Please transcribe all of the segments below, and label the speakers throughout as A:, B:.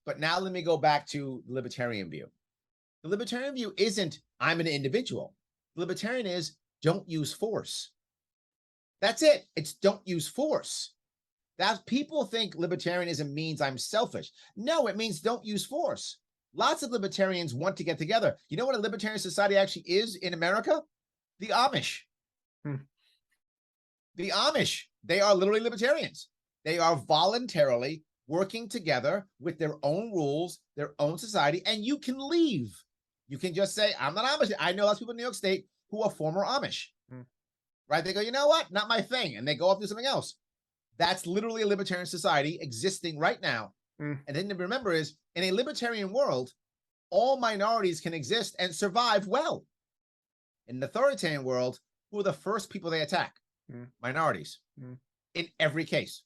A: But now let me go back to the libertarian view. The libertarian view isn't I'm an individual. The libertarian is don't use force. That's it. It's don't use force. That people think libertarianism means I'm selfish. No, it means don't use force. Lots of libertarians want to get together. You know what a libertarian society actually is in America? The Amish. The Amish, they are literally libertarians. They are voluntarily working together with their own rules, their own society, and you can leave. You can just say, I'm not Amish. I know lots of people in New York State who are former Amish, right? They go, you know what? Not my thing. And they go off to something else. That's literally a libertarian society existing right now. And then to remember is, in a libertarian world, all minorities can exist and survive well. In the authoritarian world, who are the first people they attack? Minorities. In every case.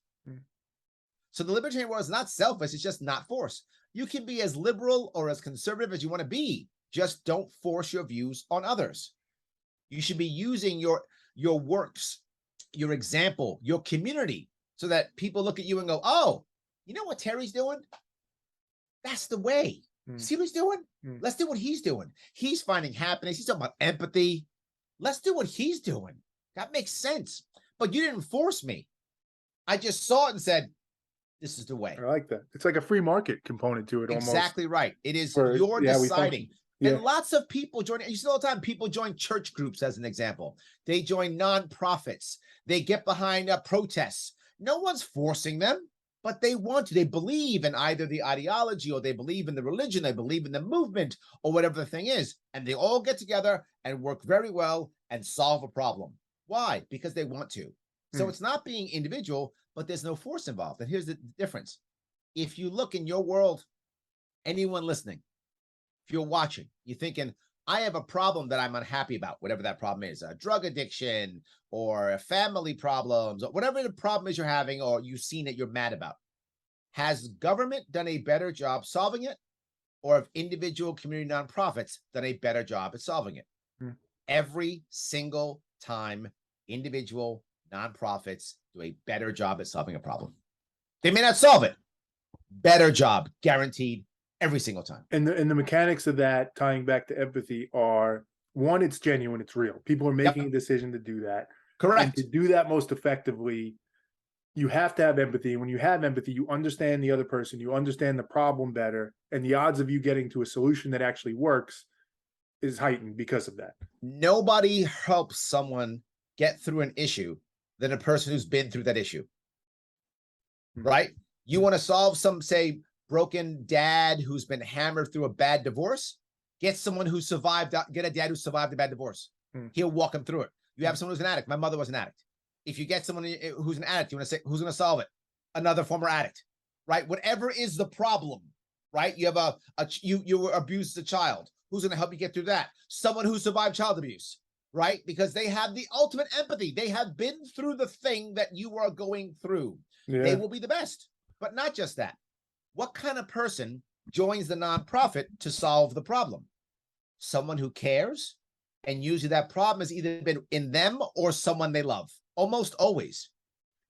A: So the libertarian world is not selfish, it's just not force. You can be as liberal or as conservative as you want to be. Just don't force your views on others. You should be using your works, your example, your community, so that people look at you and go, oh, you know what Terry's doing? That's the way. See what he's doing? Let's do what he's doing. He's finding happiness. He's talking about empathy. Let's do what he's doing. That makes sense. But you didn't force me. I just saw it and said, this is the way.
B: I like that. It's like a free market component to it almost.
A: Exactly right. It is you're deciding.
B: Yeah.
A: And lots of people join, you see all the time, people join church groups as an example. They join nonprofits. They get behind protests. No one's forcing them, but they want to. They believe in either the ideology or they believe in the religion, they believe in the movement or whatever the thing is. And they all get together and work very well and solve a problem. Why? Because they want to. So it's not being individual, but there's no force involved. And here's the difference. If you look in your world, anyone listening, if you're watching, you're thinking, I have a problem that I'm unhappy about, whatever that problem is, a drug addiction or family problems, or whatever the problem is you're having, or you've seen it, you're mad about. Has government done a better job solving it? Or have individual community nonprofits done a better job at solving it? Every single time, individual nonprofits do a better job at solving a problem. They may not solve it. Better job, guaranteed, every single time.
B: And the mechanics of that, tying back to empathy, are one, it's genuine, it's real. People are making a decision to do that.
A: Correct.
B: And to do that most effectively, you have to have empathy. When you have empathy, you understand the other person, you understand the problem better, and the odds of you getting to a solution that actually works is heightened because of that.
A: Nobody helps someone get through an issue than a person who's been through that issue, right? You want to solve some, say, broken dad who's been hammered through a bad divorce? Get someone who survived, get a dad who survived a bad divorce. He'll walk him through it. You have someone who's an addict. My mother was an addict. If you get someone who's an addict, you want to say, who's going to solve it? Another former addict, right? Whatever is the problem, right? You have you were abused as a child. Who's going to help you get through that? Someone who survived child abuse, right? Because they have the ultimate empathy. They have been through the thing that you are going through. They will be the best. But not just that. What kind of person joins the nonprofit to solve the problem? Someone who cares, and usually that problem has either been in them or someone they love, almost always.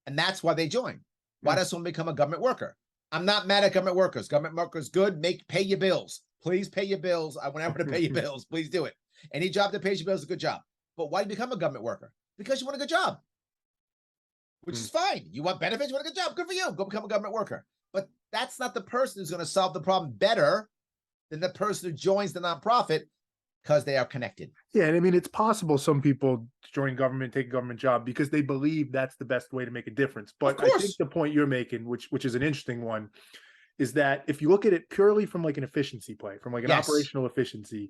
A: And that's why they join. Why does someone become a government worker? I'm not mad at government workers. Government workers, good, pay your bills. Please pay your bills. I want everyone to pay your bills. Please do it. Any job that pays your bills is a good job. But why do you become a government worker? Because you want a good job, which is fine. You want benefits, you want a good job. Good for you. Go become a government worker. But that's not the person who's going to solve the problem better than the person who joins the nonprofit because they are connected.
B: Yeah, and I mean, it's possible some people join government, take a government job because they believe that's the best way to make a difference. But I think the point you're making, which is an interesting one, is that if you look at it purely from like an efficiency play, from like an operational efficiency,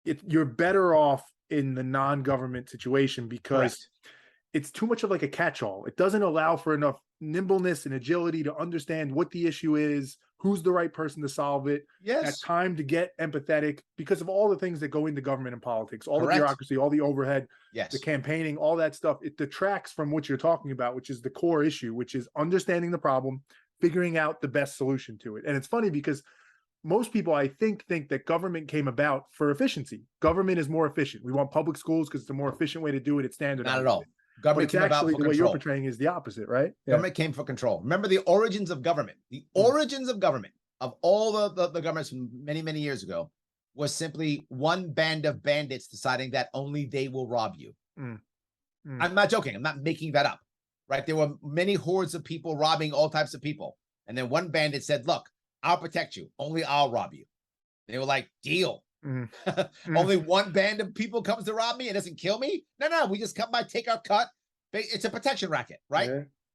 B: you're better off in the non-government situation because it's too much of like a catch-all. It doesn't allow for enough nimbleness and agility to understand what the issue is, who's the right person to solve it, at time to get empathetic because of all the things that go into government and politics, all the bureaucracy, all the overhead, the campaigning, all that stuff. It detracts from what you're talking about, which is the core issue, which is understanding the problem, figuring out the best solution to it. And it's funny because most people, I think that government came about for efficiency. Government is more efficient. We want public schools because it's a more efficient way to do it. It's standardized.
A: Not at all. Government came about for
B: the way you're portraying is the opposite, right?
A: Government came for control. Remember the origins of government. The origins of government, of all the governments from many, many years ago was simply one band of bandits deciding that only they will rob you. I'm not joking. I'm not making that up, right? There were many hordes of people robbing all types of people. And then one bandit said, look, I'll protect you. Only I'll rob you. They were like, deal. Only one band of people comes to rob me and doesn't kill me? No, we just come by, take our cut. It's a protection racket, right?